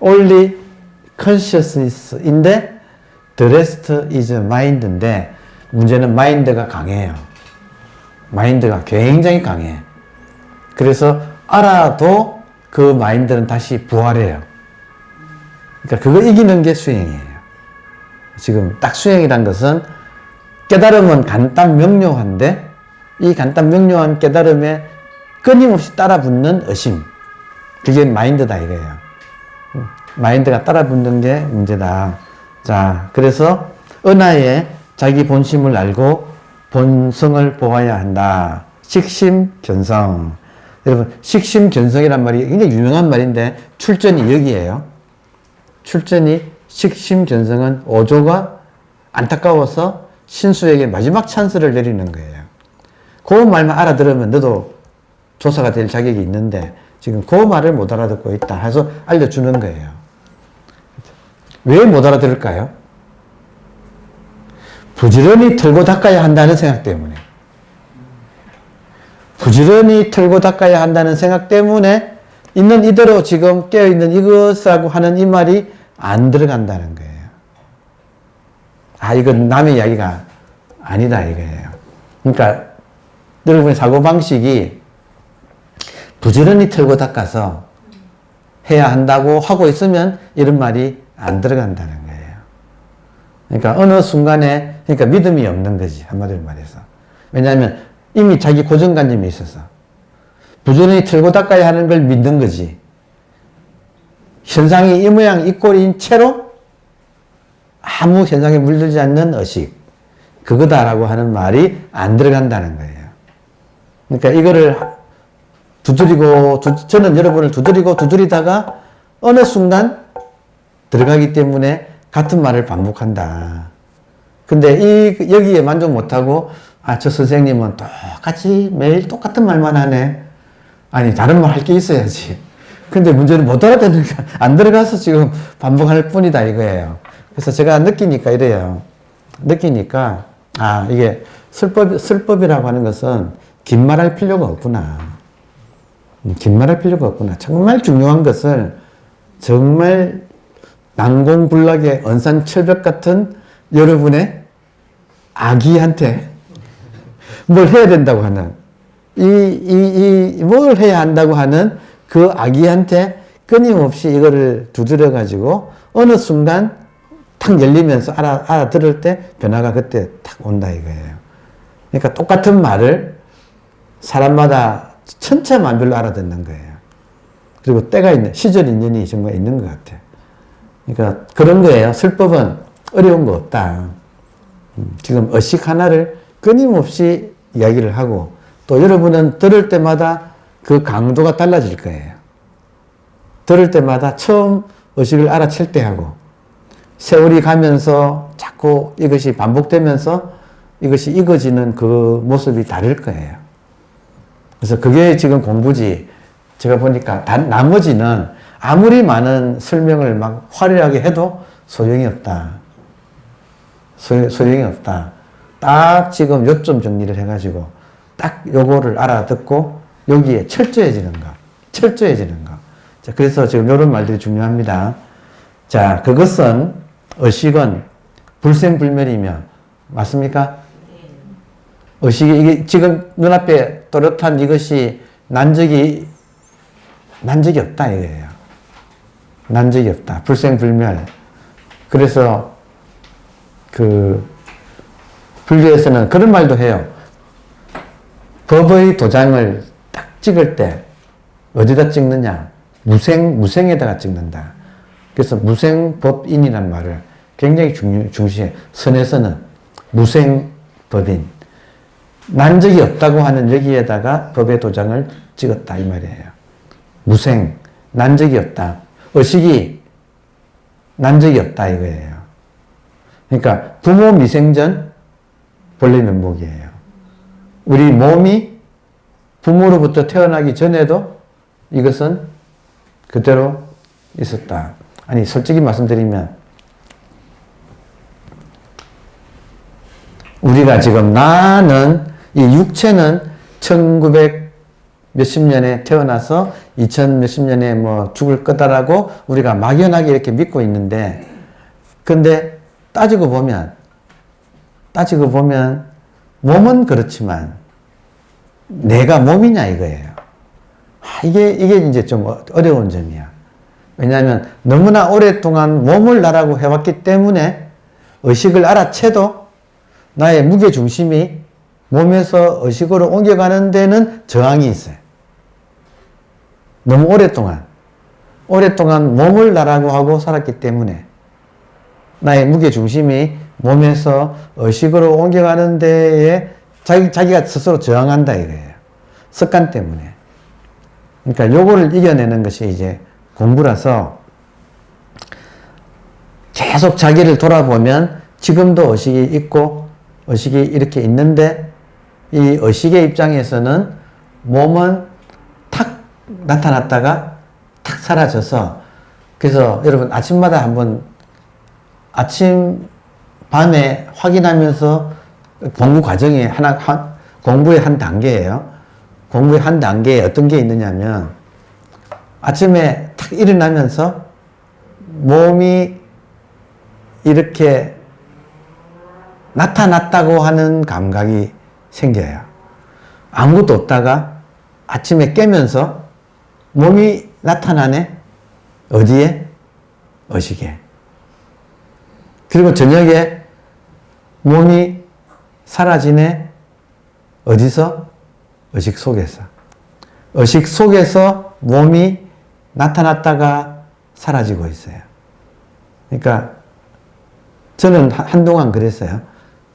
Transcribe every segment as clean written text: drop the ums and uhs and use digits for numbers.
only consciousness인데 the rest is mind인데 문제는 마인드가 강해요. 마인드가 굉장히 강해. 그래서 알아도 그 마인드는 다시 부활해요. 그러니까 그거 이기는 게 수행이에요. 지금 딱 수행이란 것은 깨달음은 간단 명료한데 이 간단 명료한 깨달음에 끊임없이 따라붙는 의심. 그게 마인드다 이거예요. 마인드가 따라붙는 게 문제다. 자, 그래서 은하에 자기 본심을 알고 본성을 보아야 한다. 식심견성. 여러분, 식심견성이란 말이 굉장히 유명한 말인데 출전이 여기에요. 출전이 식심견성은 오조가 안타까워서 신수에게 마지막 찬스를 내리는 거예요. 그 말만 알아들으면 너도 조사가 될 자격이 있는데 지금 그 말을 못 알아듣고 있다 해서 알려주는 거예요. 왜 못 알아들을까요? 부지런히 털고 닦아야 한다는 생각 때문에. 부지런히 털고 닦아야 한다는 생각 때문에 있는 이대로 지금 깨어있는 이것하고 하는 이 말이 안 들어간다는 거예요. 아, 이건 남의 이야기가 아니다 이거예요. 그러니까 여러분의 사고방식이 부지런히 털고 닦아서 해야 한다고 하고 있으면 이런 말이 안 들어간다는 거예요. 그러니까 어느 순간에 그러니까 믿음이 없는 거지 한마디로 말해서. 왜냐하면 이미 자기 고정관념이 있어서 부지런히 털고 닦아야 하는 걸 믿는 거지. 현상이 이 모양 이 꼴인 채로 아무 현상에 물들지 않는 의식 그거다라고 하는 말이 안 들어간다는 거예요. 그러니까 이거를 두드리고 저는 여러분을 두드리다가 어느 순간 들어가기 때문에 같은 말을 반복한다. 근데 여기에 만족 못하고 아, 저 선생님은 똑같이 매일 똑같은 말만 하네. 아니 다른 말 할 게 있어야지. 근데 문제는 못 알아듣으니까 안 들어가서 지금 반복할 뿐이다 이거예요. 그래서 제가 느끼니까 이래요. 느끼니까 아, 이게 슬법이라고 하는 것은 긴 말할 필요가 없구나. 긴 말할 필요가 없구나. 정말 중요한 것을 정말 난공불락의 언산철벽 같은 여러분의 아기한테 뭘 해야 된다고 하는 뭘 해야 한다고 하는 그 아기한테 끊임없이 이거를 두드려 가지고 어느 순간 탁 열리면서 알아들을 때 변화가 그때 탁 온다 이거예요. 그러니까 똑같은 말을 사람마다 천차만별로 알아듣는 거예요. 그리고 때가 있는 시절 인연이 정말 있는 것 같아. 그러니까 그런 거예요. 슬법은 어려운 거 없다. 지금 의식 하나를 끊임없이 이야기를 하고 또 여러분은 들을 때마다 그 강도가 달라질 거예요. 들을 때마다 처음 의식을 알아챌 때 하고 세월이 가면서 자꾸 이것이 반복되면서 이것이 익어지는 그 모습이 다를 거예요. 그래서 그게 지금 공부지. 제가 보니까 나머지는 아무리 많은 설명을 막 화려하게 해도 소용이 없다. 소용이 없다. 딱 지금 요점 정리를 해가지고 딱 요거를 알아듣고 여기에 철저해지는 거. 철저해지는 거. 자, 그래서 지금 요런 말들이 중요합니다. 자, 그것은 의식은 불생불멸이며 맞습니까? 의식이 이게 지금 눈앞에 또렷한 이것이 난 적이 없다 이거예요. 난 적이 없다. 불생불멸. 그래서 그 불교에서는 그런 말도 해요. 법의 도장을 딱 찍을 때 어디다 찍느냐? 무생에다가 찍는다. 그래서 무생법인이라는 말을 굉장히 중시해. 선에서는 무생법인. 난 적이 없다고 하는 여기에다가 법의 도장을 찍었다 이 말이에요. 무생, 난 적이 없다. 의식이 난 적이 없다 이거예요. 그러니까 부모 미생전 본래 면목이에요. 우리 몸이 부모로부터 태어나기 전에도 이것은 그대로 있었다. 아니 솔직히 말씀드리면 우리가 지금 나는 이 육체는 몇십 년에 태어나서 2000 몇십 년에 뭐 죽을 거다라고 우리가 막연하게 이렇게 믿고 있는데, 근데 따지고 보면 몸은 그렇지만 내가 몸이냐 이거예요. 이게 이제 좀 어려운 점이야. 왜냐하면 너무나 오랫동안 몸을 나라고 해왔기 때문에 의식을 알아채도 나의 무게중심이 몸에서 의식으로 옮겨가는 데는 저항이 있어요. 너무 오랫동안 몸을 나라고 하고 살았기 때문에 나의 무게중심이 몸에서 의식으로 옮겨가는 데에 자기가 스스로 저항한다 이거예요. 습관 때문에. 그러니까 요거를 이겨내는 것이 이제 공부라서, 계속 자기를 돌아보면 지금도 의식이 있고 의식이 이렇게 있는데, 이 의식의 입장에서는 몸은 탁 나타났다가 탁 사라져서, 그래서 여러분 아침마다 한번 밤에 확인하면서 공부 과정의 공부의 한 단계예요. 공부의 한 단계에 어떤 게 있느냐면, 아침에 탁 일어나면서 몸이 이렇게 나타났다고 하는 감각이 생겨요. 아무것도 없다가 아침에 깨면서 몸이 나타나네. 어디에? 의식에. 그리고 저녁에 몸이 사라지네. 어디서? 의식 속에서. 의식 속에서 몸이 나타났다가 사라지고 있어요. 그러니까 저는 한동안 그랬어요.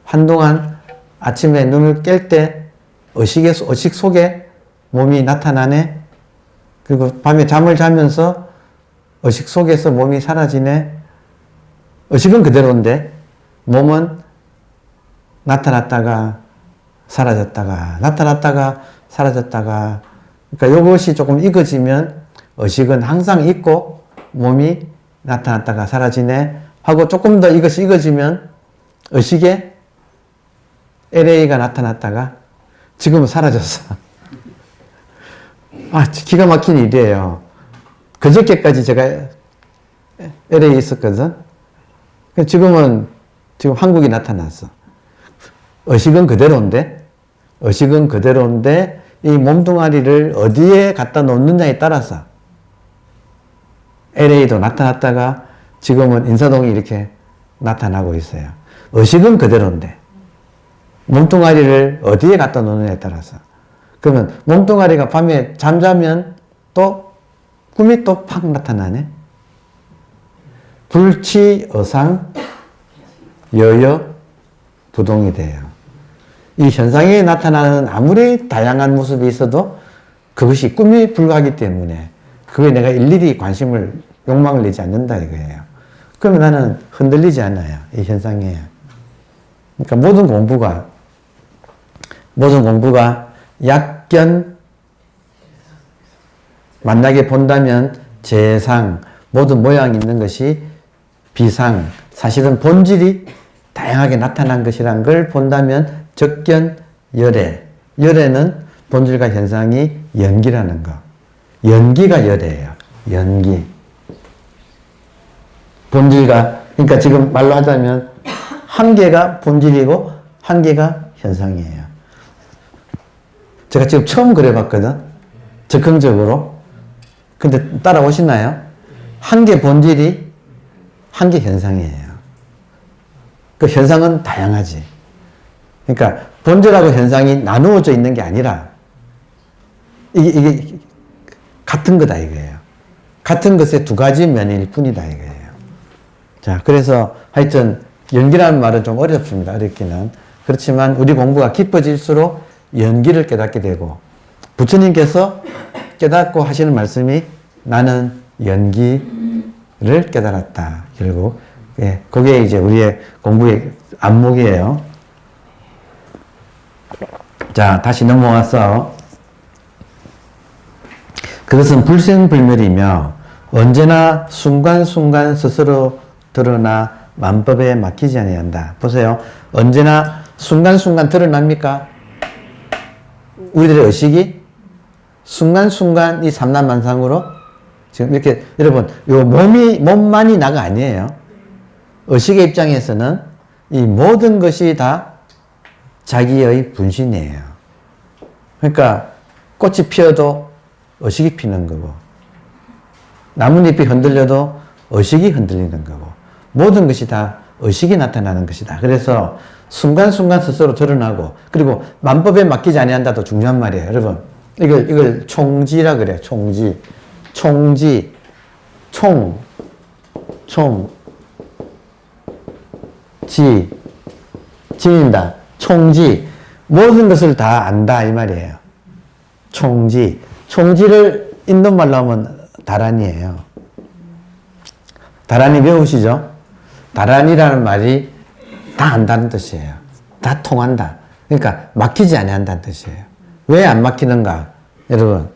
한동안 아침에 눈을 깰 때 의식 속에 몸이 나타나네. 그리고 밤에 잠을 자면서 의식 속에서 몸이 사라지네. 의식은 그대로인데 몸은 나타났다가 사라졌다가 나타났다가 사라졌다가. 그러니까 이것이 조금 익어지면 의식은 항상 있고 몸이 나타났다가 사라지네 하고, 조금 더 이것이 익어지면 의식에 LA가 나타났다가 지금은 사라졌어. 기가 막힌 일이에요. 그저께까지 제가 LA에 있었거든. 지금 한국이 나타났어. 의식은 그대로인데 이 몸뚱아리를 어디에 갖다 놓느냐에 따라서 LA도 나타났다가 지금은 인사동이 이렇게 나타나고 있어요. 의식은 그대로인데 몸뚱아리를 어디에 갖다 놓느냐에 따라서. 그러면 몸뚱아리가 밤에 잠자면 또 꿈이 또 팍 나타나네. 불치의상 여여 부동이 돼요. 이 현상에 나타나는 아무리 다양한 모습이 있어도 그것이 꿈에 불과하기 때문에 그거에 내가 일일이 욕망을 내지 않는다 이거예요. 그러면 나는 흔들리지 않아요. 이 현상에. 그러니까 모든 공부가 약견, 만나게 본다면 재상, 모든 모양이 있는 것이 비상, 사실은 본질이 다양하게 나타난 것이란 걸 본다면 적견, 열애. 열애는 본질과 현상이 연기라는 거. 연기가 열애예요. 연기. 본질과, 그러니까 지금 말로 하자면 한 개가 본질이고 한 개가 현상이에요. 제가 지금 처음 그려봤거든. 적극적으로. 근데 따라오시나요? 한 개 본질이 한 개 현상이에요. 그 현상은 다양하지. 그러니까 본질하고 현상이 나누어져 있는 게 아니라 이게 같은 거다 이거예요. 같은 것의 두 가지 면일 뿐이다 이거예요. 자, 그래서 하여튼 연기라는 말은 좀 어렵습니다. 어렵기는. 그렇지만 우리 공부가 깊어질수록 연기를 깨닫게 되고, 부처님께서 깨닫고 하시는 말씀이 나는 연기를 깨달았다. 결국. 예, 그게 이제 우리의 공부의 안목이에요. 자, 다시 넘어와서 그것은 불생불멸이며 언제나 순간순간 스스로 드러나 만법에 막히지 아니한다. 보세요. 언제나 순간순간 드러납니까? 우리들의 의식이 순간순간 이 삼라만상으로 지금 이렇게 여러분 요 몸만이 나가 아니에요. 의식의 입장에서는 이 모든 것이 다 자기의 분신이에요. 그러니까 꽃이 피어도 의식이 피는 거고 나뭇잎이 흔들려도 의식이 흔들리는 거고 모든 것이 다 의식이 나타나는 것이다. 그래서 순간순간 스스로 드러나고 그리고 만법에 맡기지 아니한다도 중요한 말이에요. 여러분 이걸 총지라 그래요. 지인다. 총지. 모든 것을 다 안다 이 말이에요. 총지를 인도말로 하면 다란이에요. 다란이 배우시죠? 다란이라는 말이 다 안다는 뜻이에요. 다 통한다. 그러니까 막히지 아니한다는 뜻이에요. 왜 안 막히는가? 여러분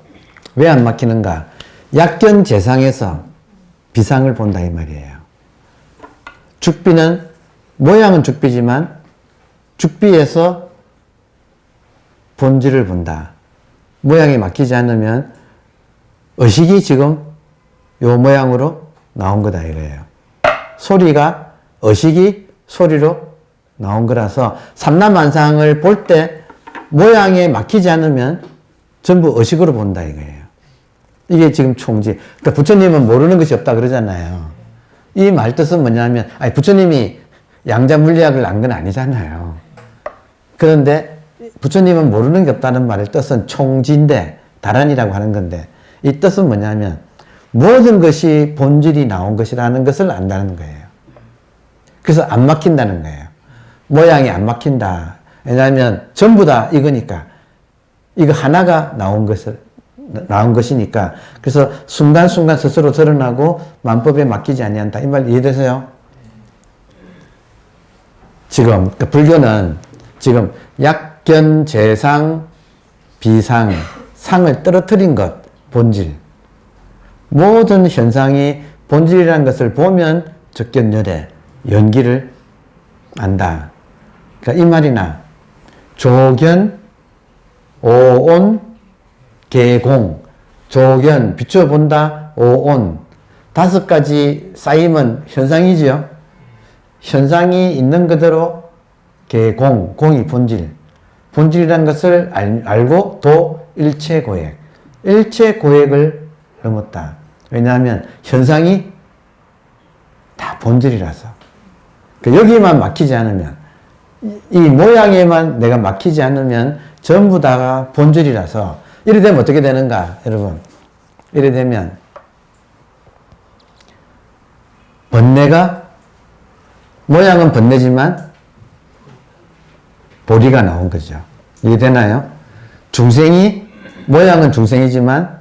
왜 안 막히는가? 약견재상에서 비상을 본다 이 말이에요. 죽비는 모양은 죽비지만 죽비에서 본질을 본다. 모양이 막히지 않으면 의식이 지금 요 모양으로 나온 거다 이거예요. 소리가 의식이 소리로 나온 거라서 삼라만상을 볼 때 모양에 막히지 않으면 전부 의식으로 본다 이거예요. 이게 지금 총지. 그러니까 부처님은 모르는 것이 없다 그러잖아요. 이 말 뜻은 뭐냐면 부처님이 양자 물리학을 안 건 아니잖아요. 그런데 부처님은 모르는 게 없다는 말의 뜻은 총지인데 다란이라고 하는 건데 이 뜻은 뭐냐면 모든 것이 본질이 나온 것이라는 것을 안다는 거예요. 그래서 안 막힌다는 거예요. 모양이 안 막힌다. 왜냐하면 전부 다 이거니까 이거 하나가 나온 것이니까 그래서 순간순간 스스로 드러나고 만법에 맡기지 아니한다. 이 말 이해되세요? 지금 그러니까 불교는 지금 약견, 재상, 비상, 상을 떨어뜨린 것, 본질. 모든 현상이 본질이라는 것을 보면 적견열애, 연기를 안다. 그러니까 이 말이나 조견, 오온, 개공, 조견, 비춰본다, 오온. 5가지 쌓이면 현상이지요. 현상이 있는 그대로 개공, 공이 본질. 본질이라는 것을 알고 도 일체고액. 일체고액을 넘었다. 왜냐하면 현상이 다 본질이라서. 그러니까 여기만 막히지 않으면 이 모양에만 내가 막히지 않으면 전부 다가 본질이라서 이래 되면 어떻게 되는가 여러분. 이래 되면 번뇌가 모양은 번뇌지만 보리가 나온 거죠. 이해되나요? 중생이 모양은 중생이지만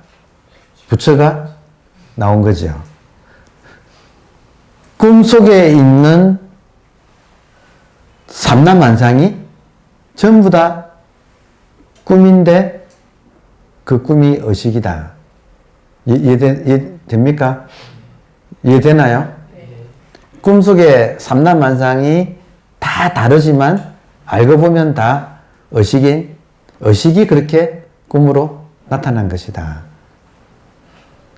부처가 나온 거죠. 꿈속에 있는 삼라만상이 전부 다 꿈인데 그 꿈이 의식이다. 이해됩니까? 이해되나요? 꿈속에 삼라만상이 다 다르지만 알고 보면 다 의식이 그렇게 꿈으로 나타난 것이다.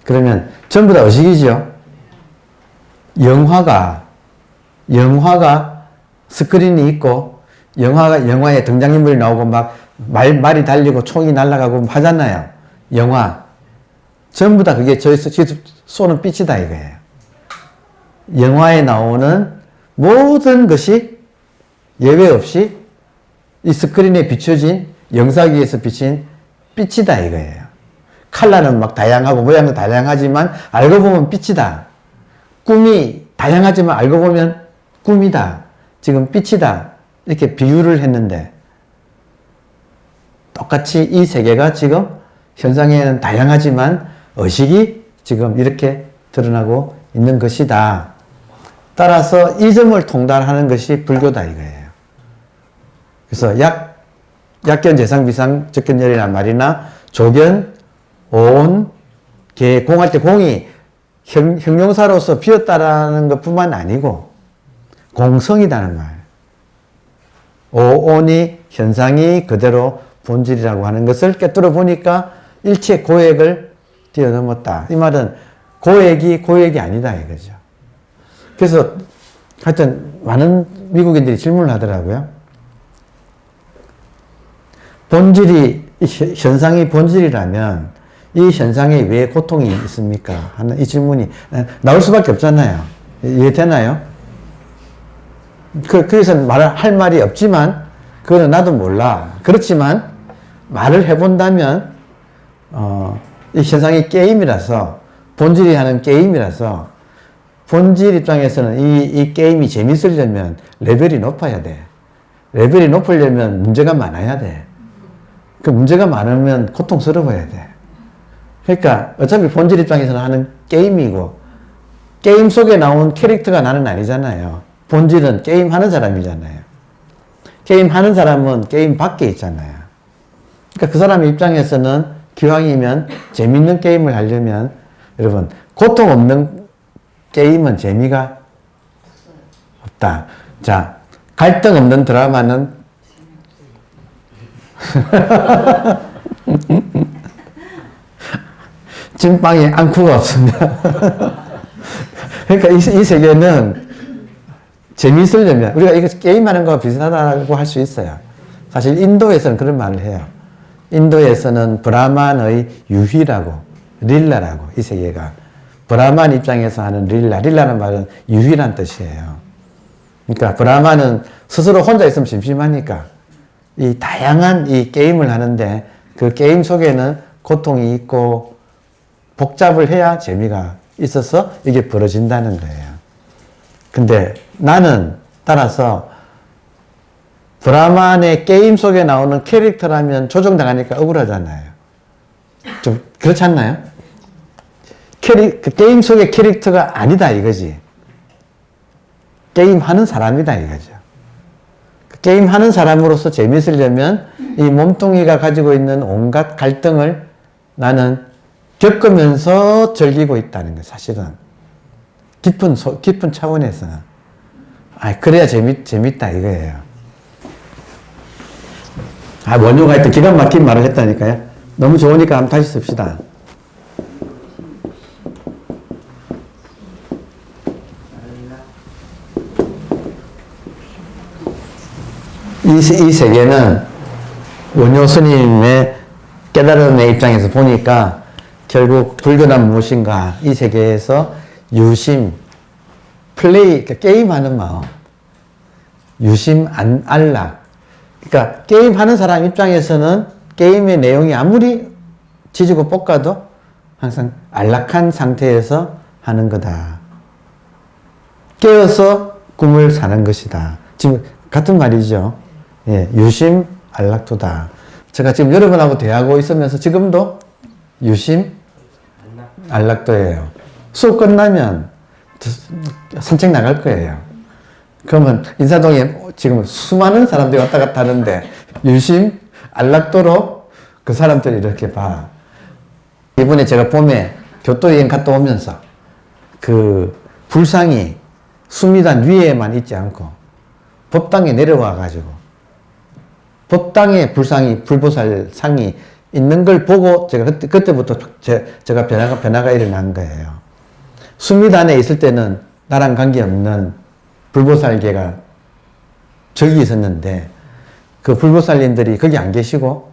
그러면 전부 다 의식이죠. 영화가 스크린이 있고 영화에 등장인물이 나오고 막 말이 달리고 총이 날아가고 하잖아요. 영화 전부 다 그게 저에서 쏘는 빛이다 이거예요. 영화에 나오는 모든 것이 예외 없이 이 스크린에 비춰진 영상위에서 비친 빛이다 이거예요. 컬러는 막 다양하고 모양도 다양하지만 알고 보면 빛이다. 꿈이 다양하지만 알고 보면 꿈이다. 지금 빛이다. 이렇게 비유를 했는데 똑같이 이 세계가 지금 현상에는 다양하지만 의식이 지금 이렇게 드러나고 있는 것이다. 따라서 이 점을 통달하는 것이 불교다 이거예요. 그래서 약견, 재상, 비상, 적견열이란 말이나 조견, 오온, 개, 공할 때 공이 형용사로서 비었다라는 것뿐만 아니고 공성이라는 말. 오온이 현상이 그대로 본질이라고 하는 것을 깨뜨려 보니까 일체 고액을 뛰어넘었다. 이 말은 고액이 아니다 이거죠. 그래서 하여튼 많은 미국인들이 질문을 하더라고요. 현상이 본질이라면 이 현상에 왜 고통이 있습니까? 하는 이 질문이 나올 수밖에 없잖아요. 이해되나요? 그래서 할 말이 없지만, 그거는 나도 몰라. 그렇지만, 말을 해본다면, 이 현상이 게임이라서, 본질이 하는 게임이라서, 본질 입장에서는 이 게임이 재밌으려면 레벨이 높아야 돼. 레벨이 높으려면 문제가 많아야 돼. 그 문제가 많으면 고통스러워야 돼. 그러니까 어차피 본질 입장에서는 하는 게임이고, 게임 속에 나온 캐릭터가 나는 아니잖아요. 본질은 게임 하는 사람이잖아요. 게임 하는 사람은 게임 밖에 있잖아요. 그러니까 그 사람 입장에서는 기왕이면 재밌는 게임을 하려면, 여러분, 고통 없는 게임은 재미가 없다. 자, 갈등 없는 드라마는 찐빵에 앙쿠가 없습니다. 그러니까 이 세계는 재미있으려면, 우리가 이거 게임하는 거와 비슷하다고 할 수 있어요. 사실 인도에서는 그런 말을 해요. 인도에서는 브라만의 유희라고, 릴라라고, 이 세계가. 브라만 입장에서 하는 릴라는 말은 유희란 뜻이에요. 그러니까 브라만은 스스로 혼자 있으면 심심하니까 이 다양한 이 게임을 하는데, 그 게임 속에는 고통이 있고 복잡을 해야 재미가 있어서 이게 벌어진다는 거예요. 근데 나는 따라서 브라만의 게임 속에 나오는 캐릭터라면 조종당하니까 억울하잖아요. 좀 그렇지 않나요? 그 게임 속의 캐릭터가 아니다 이거지. 게임 하는 사람이다 이거죠. 게임 하는 사람으로서 재밌으려면 이 몸뚱이가 가지고 있는 온갖 갈등을 나는 겪으면서 즐기고 있다는 거예요, 사실은. 깊은 차원에서는. 그래야 재밌다, 이거예요. 원효가 하여튼 기가 막힌 말을 했다니까요. 너무 좋으니까 한번 다시 씁시다. 이 세계는 원효 스님의 깨달음의 입장에서 보니까 결국 불교란 무엇인가, 이 세계에서 유심, 플레이, 그러니까 게임하는 마음, 유심, 안락. 그러니까 게임하는 사람 입장에서는 게임의 내용이 아무리 지지고 볶아도 항상 안락한 상태에서 하는 거다. 깨어서 꿈을 사는 것이다. 지금 같은 말이죠. 예, 유심, 안락도다. 제가 지금 여러분하고 대하고 있으면서 지금도 유심, 안락도예요. 수업 끝나면 산책 나갈 거예요. 그러면 인사동에 지금 수많은 사람들이 왔다 갔다 하는데 유심, 안락도로 그 사람들이 이렇게 봐. 이번에 제가 봄에 교토여행 갔다 오면서 그 불상이 수미단 위에만 있지 않고 법당에 내려와 가지고 법당에 불보살 상이 있는 걸 보고 제가 그때부터 제가 변화가 일어난 거예요. 수미단에 있을 때는 나랑 관계없는 불보살계가 저기 있었는데 그 불보살님들이 거기 안 계시고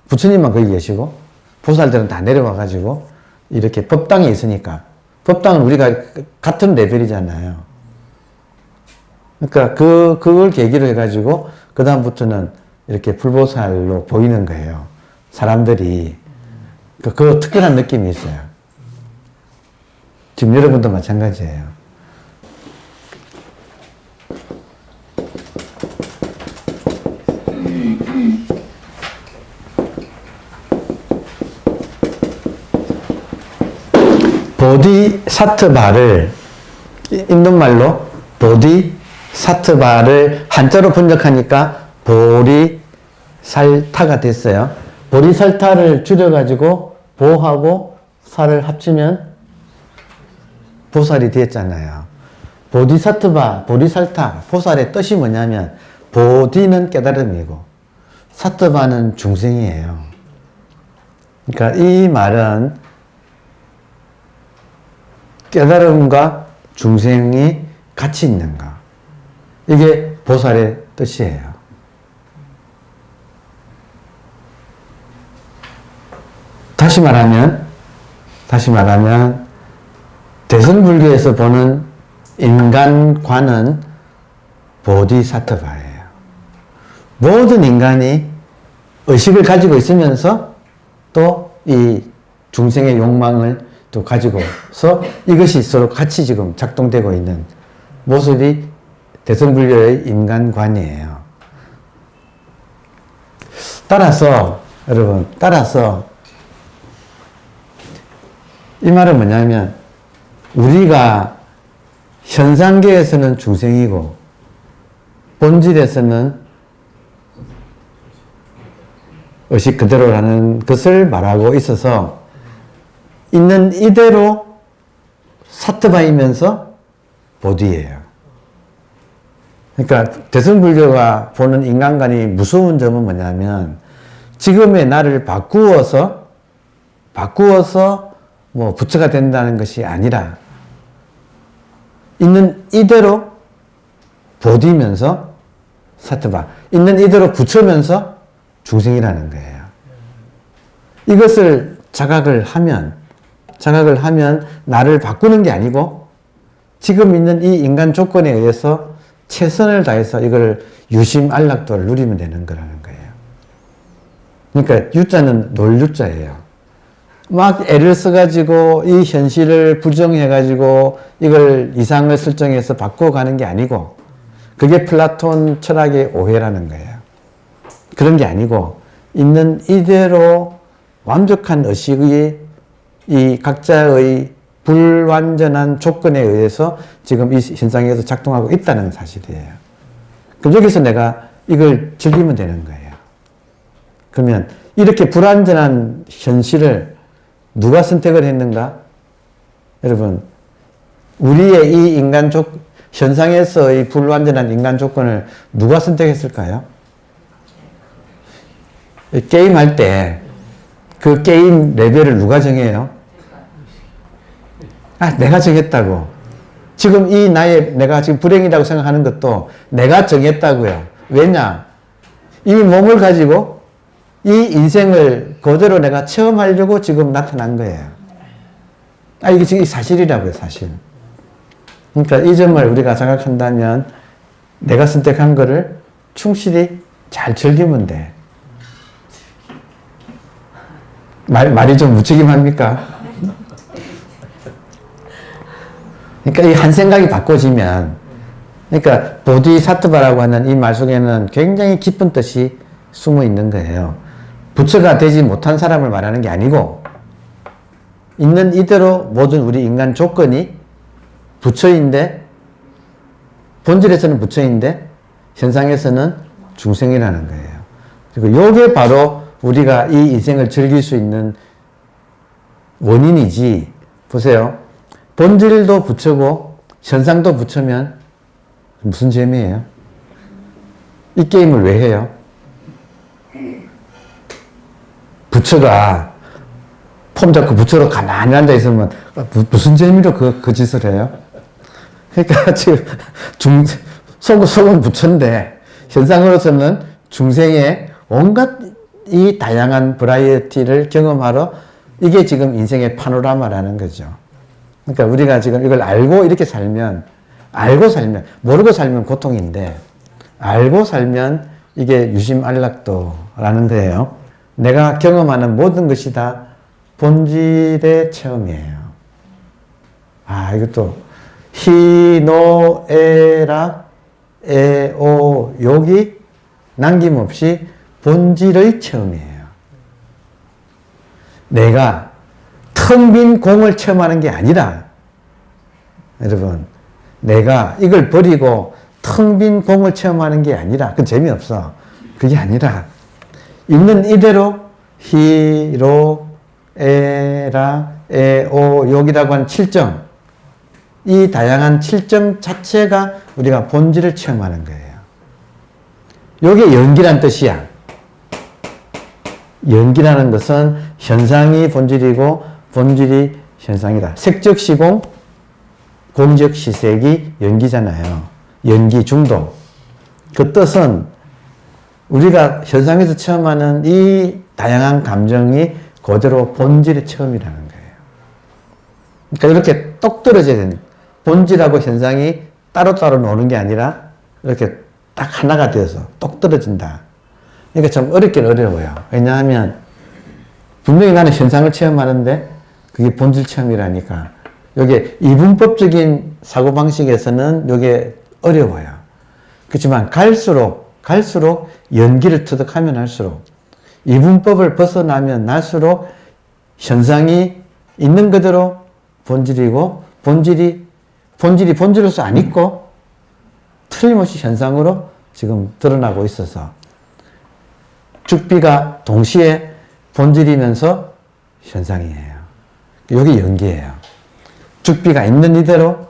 부처님만 거기 계시고 보살들은 다 내려와 가지고 이렇게 법당에 있으니까, 법당은 우리가 같은 레벨이잖아요. 그러니까 그걸 계기로 해가지고 그다음부터는 이렇게 불보살로 보이는 거예요. 사람들이. 그 특별한 느낌이 있어요. 지금 여러분도 마찬가지예요. 보디사트바를 인도말로 보디사트바를 한자로 번역하니까 보리살타가 됐어요. 보리살타를 줄여가지고 보하고 살을 합치면 보살이 됐잖아요. 보디사트바, 보리살타, 보살의 뜻이 뭐냐면 보디는 깨달음이고 사트바는 중생이에요. 그러니까 이 말은 깨달음과 중생이 같이 있는가. 이게 보살의 뜻이에요. 다시 말하면 대승불교에서 보는 인간관은 보디사트바예요. 모든 인간이 의식을 가지고 있으면서 또 이 중생의 욕망을 또 가지고서 이것이 서로 같이 지금 작동되고 있는 모습이 대승불교의 인간관이에요. 따라서 여러분, 이 말은 뭐냐면 우리가 현상계에서는 중생이고 본질에서는 의식 그대로라는 것을 말하고 있어서 있는 이대로 사트바이면서 보디예요. 그러니까 대승불교가 보는 인간관이 무서운 점은 뭐냐면 지금의 나를 바꾸어서 뭐 부처가 된다는 것이 아니라 있는 이대로 보디면서 사트바, 있는 이대로 부처면서 중생이라는 거예요. 이것을 자각을 하면 나를 바꾸는 게 아니고 지금 있는 이 인간 조건에 의해서 최선을 다해서 이걸 유심안락도를 누리면 되는 거라는 거예요. 그러니까 유자는 놀유자예요. 막 애를 써가지고 이 현실을 부정해가지고 이걸 이상을 설정해서 바꿔가는 게 아니고 그게 플라톤 철학의 오해라는 거예요. 그런 게 아니고 있는 이대로 완벽한 의식의 이 각자의 불완전한 조건에 의해서 지금 이 현상에서 작동하고 있다는 사실이에요. 그럼 여기서 내가 이걸 즐기면 되는 거예요. 그러면 이렇게 불완전한 현실을 누가 선택을 했는가? 여러분, 우리의 이 현상에서의 불완전한 인간 조건을 누가 선택했을까요? 게임할 때 그 게임 레벨을 누가 정해요? 내가 정했다고. 지금 내가 지금 불행이라고 생각하는 것도 내가 정했다고요. 왜냐? 이 몸을 가지고 이 인생을 그대로 내가 체험하려고 지금 나타난 거예요. 이게 지금 사실이라고요, 사실. 그러니까 이 점을 우리가 생각한다면 내가 선택한 거를 충실히 잘 즐기면 돼. 말이 좀 무책임합니까? 그러니까 이 한 생각이 바꿔지면, 그러니까 보디사트바라고 하는 이 말 속에는 굉장히 깊은 뜻이 숨어 있는 거예요. 부처가 되지 못한 사람을 말하는 게 아니고 있는 이대로 모든 우리 인간 조건이 부처인데, 본질에서는 부처인데 현상에서는 중생이라는 거예요. 그리고 이게 바로 우리가 이 인생을 즐길 수 있는 원인이지. 보세요. 본질도 부처고 현상도 부처면 무슨 재미예요? 이 게임을 왜 해요? 부처가 폼 잡고 부처로 가만히 앉아 있으면 무슨 재미로 그 짓을 해요? 그러니까 지금 속은 부처인데 현상으로서는 중생의 온갖 이 다양한 버라이어티를 경험하러 이게 지금 인생의 파노라마라는 거죠. 그러니까 우리가 지금 이걸 알고 이렇게 살면, 모르고 살면 고통인데 알고 살면 이게 유심안락도라는 거예요. 내가 경험하는 모든 것이 다 본질의 체험이에요. 이것도 희노애락 애오 욕이 남김없이 본질의 체험이에요. 내가 텅 빈 공을 체험하는 게 아니라, 여러분, 내가 이걸 버리고 텅 빈 공을 체험하는 게 아니라, 그건 재미없어. 그게 아니라 있는 이대로 희로 에라 에오 욕이라고 하는 7점, 이 다양한 7점 자체가 우리가 본질을 체험하는 거예요. 이게 연기란 뜻이야. 연기라는 것은 현상이 본질이고 본질이 현상이다. 색적 시공, 공적 시색이 연기잖아요. 연기 중독. 그 뜻은 우리가 현상에서 체험하는 이 다양한 감정이 그대로 본질의 체험이라는 거예요. 그러니까 이렇게 똑 떨어져야 되는, 본질하고 현상이 따로따로 노는 게 아니라 이렇게 딱 하나가 되어서 똑 떨어진다. 그러니까 좀 어렵긴 어려워요. 왜냐하면 분명히 나는 현상을 체험하는데 그게 본질 체험이라니까. 이게 이분법적인 사고방식에서는 이게 어려워요. 그렇지만 갈수록 연기를 터득하면 할수록, 이분법을 벗어나면 날수록 현상이 있는 그대로 본질이고 본질이 본질로서 안 있고 틀림없이 현상으로 지금 드러나고 있어서 죽비가 동시에 본질이면서 현상이에요. 이게 연기예요. 죽비가 있는 이대로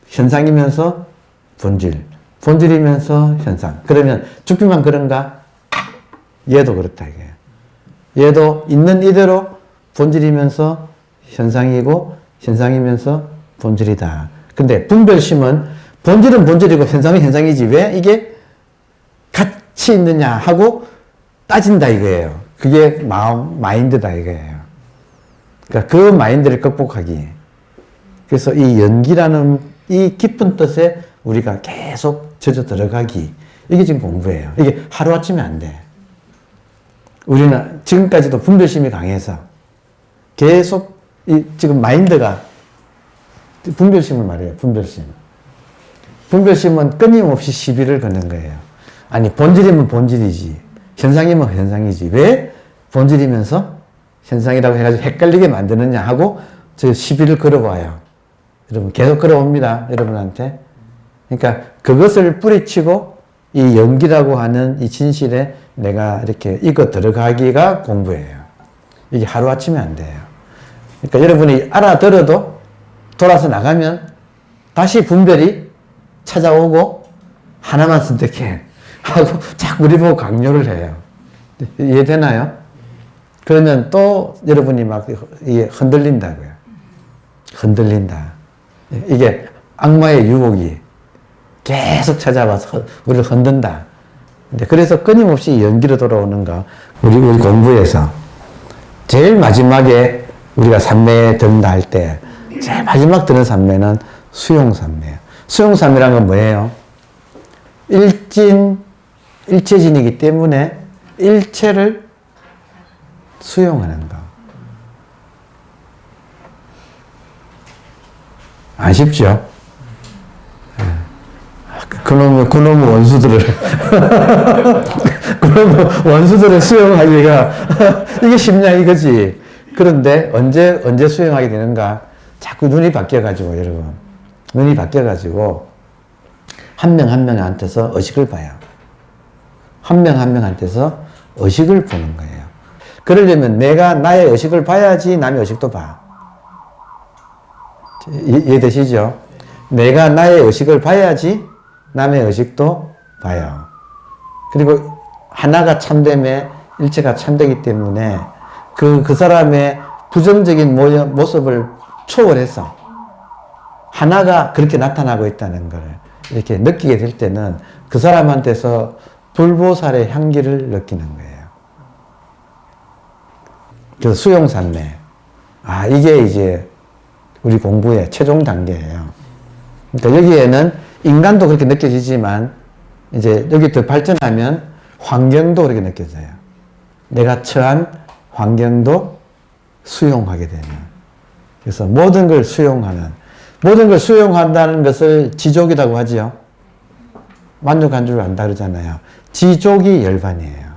현상이면서 본질이면서 현상. 그러면 죽비만 그런가? 얘도 그렇다 이게. 얘도 있는 이대로 본질이면서 현상이고 현상이면서 본질이다. 근데 분별심은 본질은 본질이고 현상은 현상이지 왜 이게 같이 있느냐 하고 따진다 이거예요. 그게 마인드다 이거예요. 그러니까 그 마인드를 극복하기. 그래서 이 연기라는 이 깊은 뜻에 우리가 계속 젖어 들어가기. 이게 지금 공부예요. 이게 하루아침에 안 돼. 우리는 지금까지도 분별심이 강해서 계속 지금 마인드가 분별심을 말해요. 분별심은 끊임없이 시비를 거는 거예요. 아니 본질이면 본질이지 현상이면 현상이지 왜 본질이면서 현상이라고 해가지고 헷갈리게 만드느냐 하고 저 시비를 걸어봐요. 여러분 계속 걸어옵니다. 여러분한테. 그러니까 그것을 뿌리치고 이 연기라고 하는 이 진실에 내가 이렇게 익어 들어가기가 공부예요. 이게 하루아침에 안 돼요. 그러니까 여러분이 알아들어도 돌아서 나가면 다시 분별이 찾아오고 하나만 선택해 하고 자꾸 우리 보고 강요를 해요. 이해되나요? 그러면 또 여러분이 막 이게 흔들린다고요. 흔들린다. 이게 악마의 유혹이 계속 찾아와서 우리를 흔든다. 그래서 끊임없이 연기로 돌아오는 거 우리 공부에서 제일 마지막에 우리가 삼매에 든다 할 때 제일 마지막 드는 삼매는 수용삼매예요. 수용삼매란 건 뭐예요? 일체진이기 때문에 일체를 수용하는 거. 아쉽죠? 그놈의 원수들을 그놈의 원수들을 수용하기가 이게 쉽냐 이거지. 그런데 언제 수용하게 되는가? 자꾸 눈이 바뀌어가지고 여러분 눈이 바뀌어가지고 한 명 한 명한테서 의식을 봐요. 한 명 한 명한테서 의식을 보는 거예요. 그러려면 내가 나의 의식을 봐야지 남의 의식도 봐. 이해되시죠? 내가 나의 의식을 봐야지 남의 의식도 봐요. 그리고 하나가 참됨에 일체가 참되기 때문에 그 사람의 부정적인 모습을 초월해서 하나가 그렇게 나타나고 있다는 걸 이렇게 느끼게 될 때는 그 사람한테서 불보살의 향기를 느끼는 거예요. 그래서 수용산매. 이게 이제 우리 공부의 최종 단계예요. 그러니까 여기에는 인간도 그렇게 느껴지지만 이제 여기 더 발전하면 환경도 그렇게 느껴져요. 내가 처한 환경도 수용하게 되는. 그래서 모든 걸 수용한다는 것을 지족이라고 하지요. 만족한 줄 안다 그러잖아요. 지족이 열반이에요.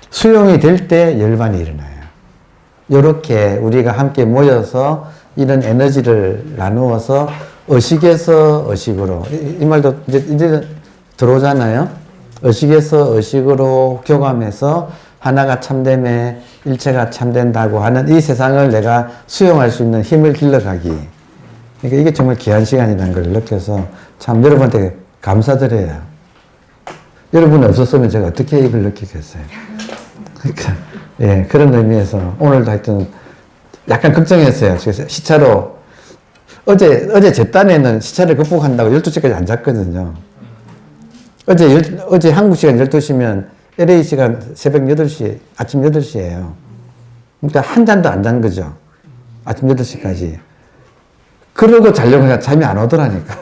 수용이 될 때 열반이 일어나요. 이렇게 우리가 함께 모여서 이런 에너지를 나누어서 의식에서 의식으로 이 말도 이제 들어오잖아요. 의식에서 의식으로 교감해서 하나가 참됨에 일체가 참된다고 하는 이 세상을 내가 수용할 수 있는 힘을 길러가기. 그러니까 이게 정말 귀한 시간이라는 걸 느껴서 참 여러분한테 감사드려요. 여러분 없었으면 제가 어떻게 이걸 느끼겠어요. 그러니까, 예, 그런 의미에서 오늘도 하여튼 약간 걱정했어요. 그래서 시차로, 어제 제 딴에는 시차를 극복한다고 12시까지 안 잤거든요. 어제 한국 시간 12시면 LA 시간 새벽 8시, 아침 8시예요. 그러니까 한 잔도 안 잔 거죠. 아침 8시까지. 그러고 자려고 하니까 잠이 안 오더라니까.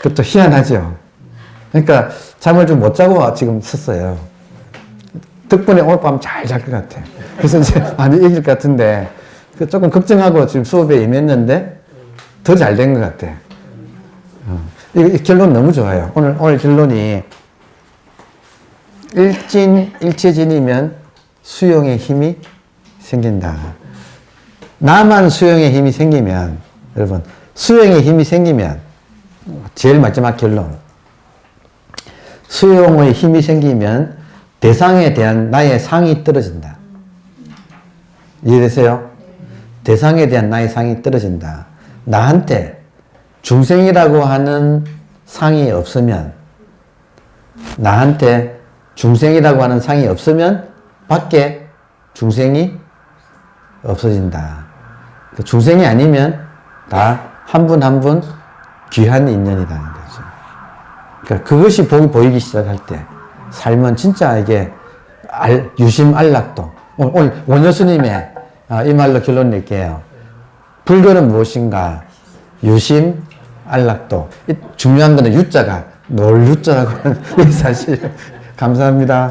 그것도 희한하죠. 그러니까 잠을 좀 못 자고 지금 썼어요. 덕분에 오늘 밤 잘 잘 것 같아요. 그래서 이제 많이 이길 것 같은데, 조금 걱정하고 지금 수업에 임했는데, 더 잘 된 것 같아요. 이 결론 너무 좋아요. 오늘 결론이, 일체진이면 수용의 힘이 생긴다. 나만 수용의 힘이 생기면, 여러분, 수용의 힘이 생기면, 제일 마지막 결론. 수용의 힘이 생기면 대상에 대한 나의 상이 떨어진다. 이해되세요? 대상에 대한 나의 상이 떨어진다. 나한테 중생이라고 하는 상이 없으면, 나한테 중생이라고 하는 상이 없으면 밖에 중생이 없어진다. 중생이 아니면 다 한 분 한 분 귀한 인연이라는 거죠. 그러니까 그것이 보이기 시작할 때 삶은 진짜 이게 유심안락도. 오늘 원효스님의 이 말로 결론 낼게요. 불교는 무엇인가? 유심안락도. 중요한 거는 유자가 놀유자라고 하는 이 사실. 감사합니다.